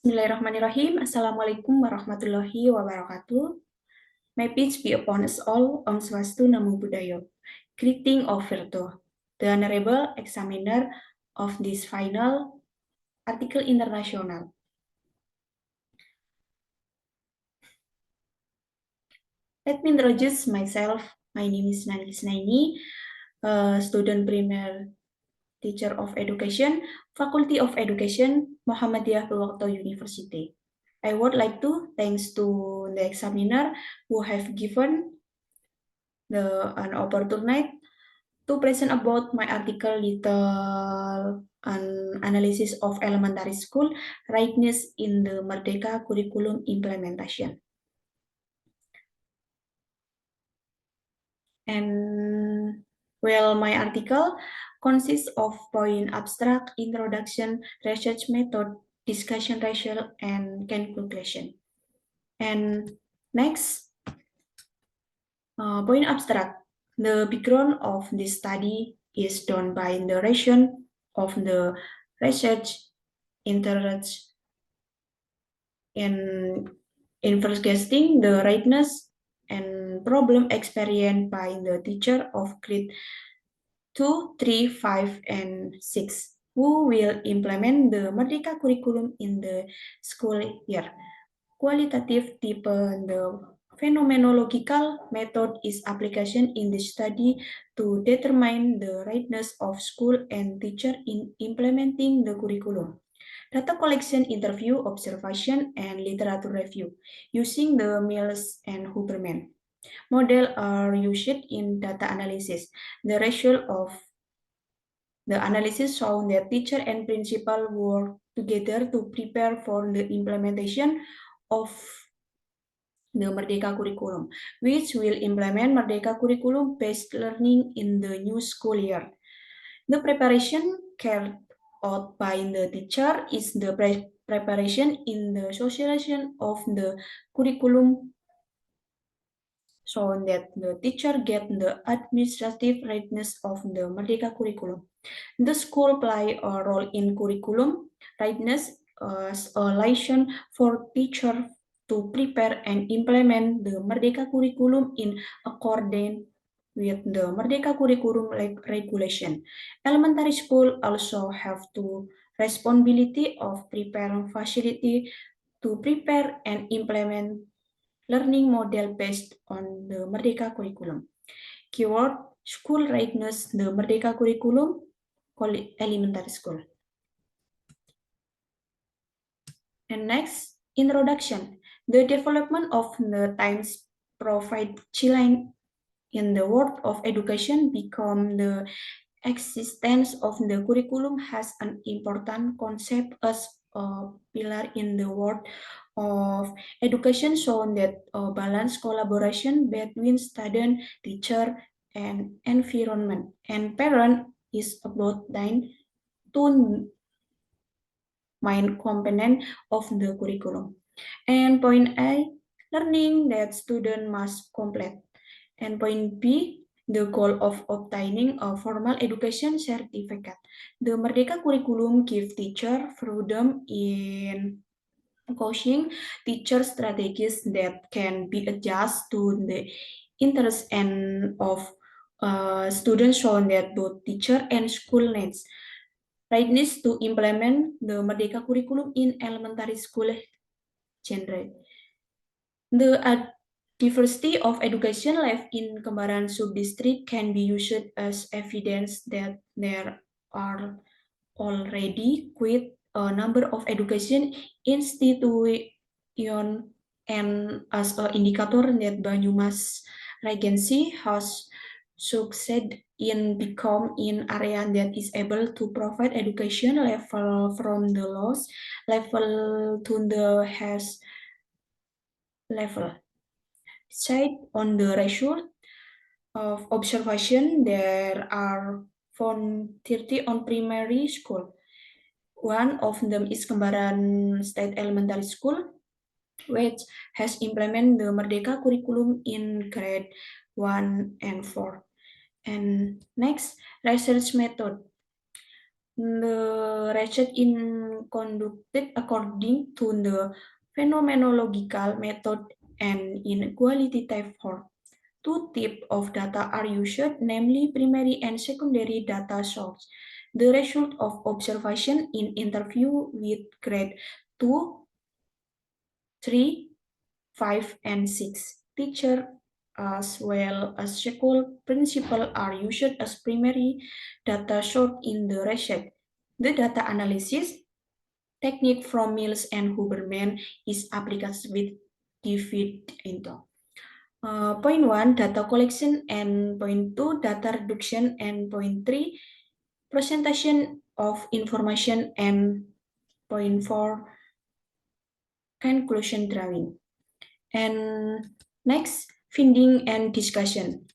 Bismillahirrahmanirrahim. Assalamualaikum warahmatullahi wabarakatuh. May peace be upon us all. Om Swastiastu, Namo Buddhaya. Greeting of Virtu. The Honorable Examiner of this final article international. Let me introduce myself. My name is Nani Snaini, student premier teacher of education, Faculty of Education, Muhammadiyah Purwokerto University. I would like to thanks to the examiner who have given an opportunity to present about my article little an analysis of elementary school rightness in the Merdeka curriculum implementation. And well, my article consists of point abstract, introduction, research method, discussion ratio, and conclusion. And next, point abstract. The background of this study is done by the duration of the research interest in investigating the rightness and problem experienced by the teacher of grade 2, 3, 5, and 6, who will implement the Merdeka curriculum in the school year. Qualitative deepen the phenomenological method is application in the study to determine the rightness of school and teacher in implementing the curriculum. Data collection, interview, observation, and literature review using the Mills and Huberman model are used in data analysis. The result of the analysis shown that teacher and principal work together to prepare for the implementation of the Merdeka curriculum, which will implement Merdeka curriculum-based learning in the new school year. The preparation carried out by the teacher is the preparation in the socialization of the curriculum so that the teacher get the administrative readiness of the Merdeka curriculum. The school play a role in curriculum readiness as a license for teacher to prepare and implement the Merdeka curriculum in accordance with the Merdeka curriculum regulation. Elementary school also have to responsibility of preparing facility to prepare and implement learning model based on the Merdeka curriculum. Keyword school readiness, the Merdeka curriculum, elementary school. And next, introduction. The development of the times provide children in the world of education become the existence of the curriculum has an important concept as a pillar in the world of education shown that a balanced collaboration between student, teacher, and environment and parent is about two main component of the curriculum. And point A, learning that student must complete. And point B, the goal of obtaining a formal education certificate. The Merdeka curriculum give teacher freedom in coaching teacher strategies that can be adjusted to the interest and of students shown that both teacher and school needs readiness to implement the Merdeka curriculum in elementary school genre. The diversity of education life in Kembaran Subdistrict can be used as evidence that there are already quite a number of education institutions and as an indicator that Banyumas Regency has succeeded in become in area that is able to provide education level from the lowest level to the highest level. Side on the ratio of observation, there are found 30 on primary school. One of them is Kembaran State Elementary School, which has implemented the Merdeka curriculum in grade 1 and 4. And next, research method. The research in conducted according to the phenomenological method and in qualitative form. Two types of data are used, namely primary and secondary data source. The result of observation in interview with grade 2, 3, 5, and 6 teacher as well as school principal are used as primary data source in the research. The data analysis technique from Mills and Huberman is applied with divided into point 1, data collection, and point 2, data reduction, and point 3, presentation of information, and point 4, conclusion drawing. And next, finding and discussion.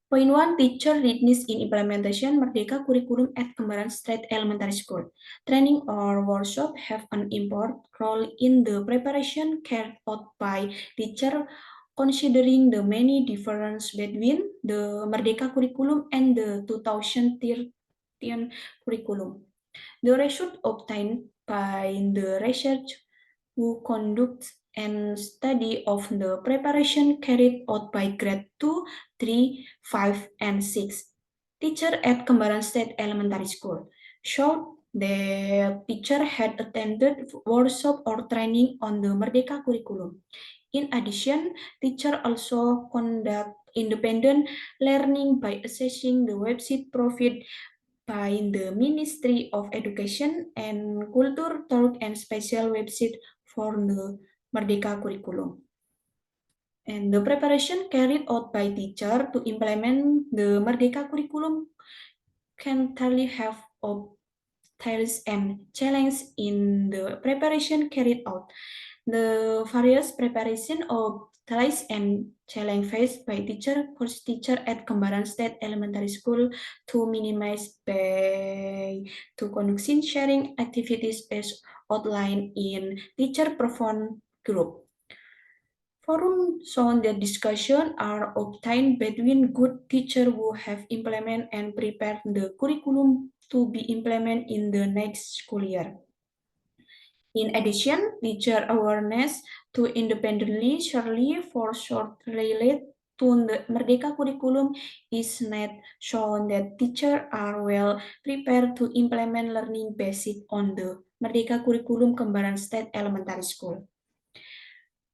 Point 1, teacher readiness in implementation Merdeka Curriculum at Kembaran State Elementary School. Training or workshop have an important role in the preparation carried out by teacher considering the many differences between the Merdeka Curriculum and the 2013 curriculum. The result obtained by the research who conducts and study of the preparation carried out by grade 2, 3, 5, and 6 teacher at Kembaran State Elementary School showed the teacher had attended workshop or training on the Merdeka curriculum. In addition, teacher also conduct independent learning by assessing the website profit by the Ministry of Education and Culture Talk and special website for the Merdeka curriculum. And the preparation carried out by teacher to implement the Merdeka curriculum can clearly have obstacles and challenges in the preparation carried out. The various preparation of obstacles and challenge faced by course teacher at Kembaran State Elementary School to minimize by to conducting sharing activities as outlined in teacher perform group. Forum shown that discussion are obtained between good teachers who have implemented and prepared the curriculum to be implemented in the next school year. In addition, teacher awareness to independently surely for short related to the Merdeka curriculum is not shown that teachers are well prepared to implement learning based on the Merdeka curriculum Kembaran State Elementary School.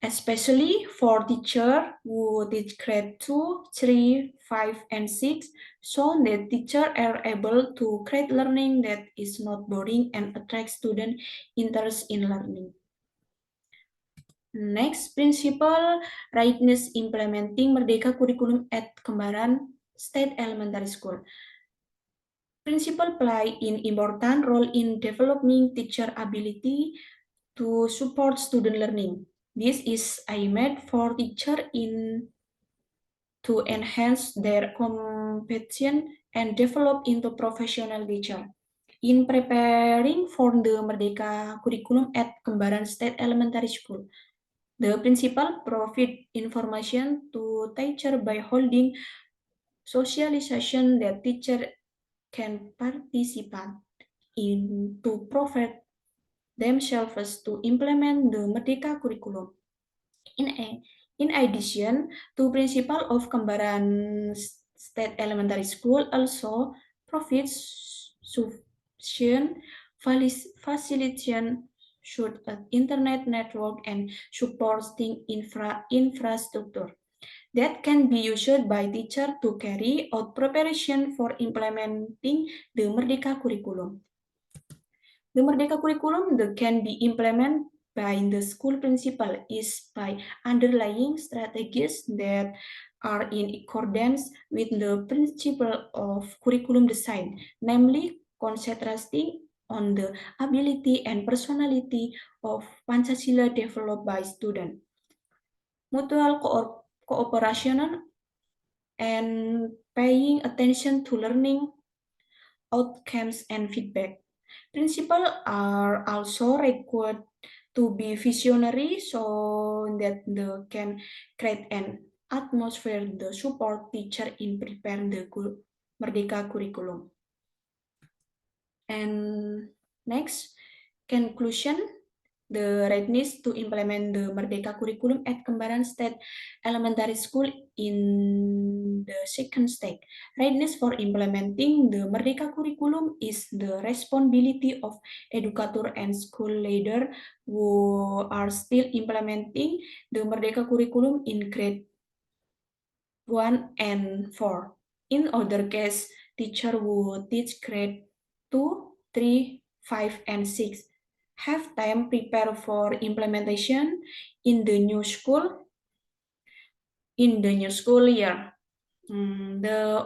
Especially for teachers who teach grade 2, 3, 5, and 6, so that teachers are able to create learning that is not boring and attracts student interest in learning. Next, principal readiness implementing Merdeka curriculum at Kembaran State Elementary School. Principal play an important role in developing teacher ability to support student learning. This is aimed for teachers to enhance their competence and develop into professional teacher. In preparing for the Merdeka curriculum at Kembaran State Elementary School, the principal provide information to teacher by holding socialization that teacher can participate in to provide themselves to implement the Merdeka curriculum. In addition, two principal of Kembaran State Elementary School also provides sufficient facilitation should an internet network and supporting infrastructure that can be used by teachers to carry out preparation for implementing the Merdeka curriculum. The Merdeka curriculum that can be implemented by the school principal is by underlying strategies that are in accordance with the principle of curriculum design, namely concentrating on the ability and personality of Pancasila developed by students. Mutual cooperation and paying attention to learning outcomes and feedback. Principals are also required to be visionary so that they can create an atmosphere to support teacher in preparing the Merdeka curriculum. And Next, conclusion. The readiness to implement the Merdeka curriculum at Kembaran State Elementary School in the second stage. Readiness for implementing the Merdeka curriculum is the responsibility of educator and school leader who are still implementing the Merdeka curriculum in grade 1 and 4. In other case, teacher who teach grade 2, 3, 5, and 6 have time prepare for implementation in the new school year. The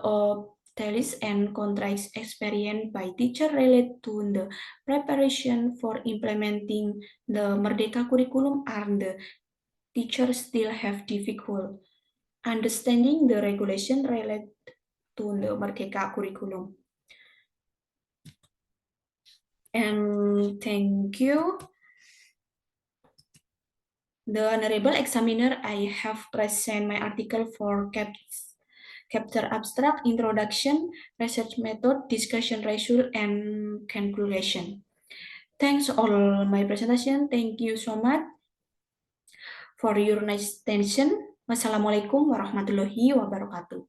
tales and contracts experienced by teacher relate to the preparation for implementing the Merdeka curriculum are the teachers still have difficult understanding the regulation related to the Merdeka curriculum. And thank you. The Honorable Examiner, I have present my article for chapter abstract, introduction, research method, discussion result, and conclusion. Thanks all my presentation. Thank you so much for your nice attention. Wassalamualaikum warahmatullahi wabarakatuh.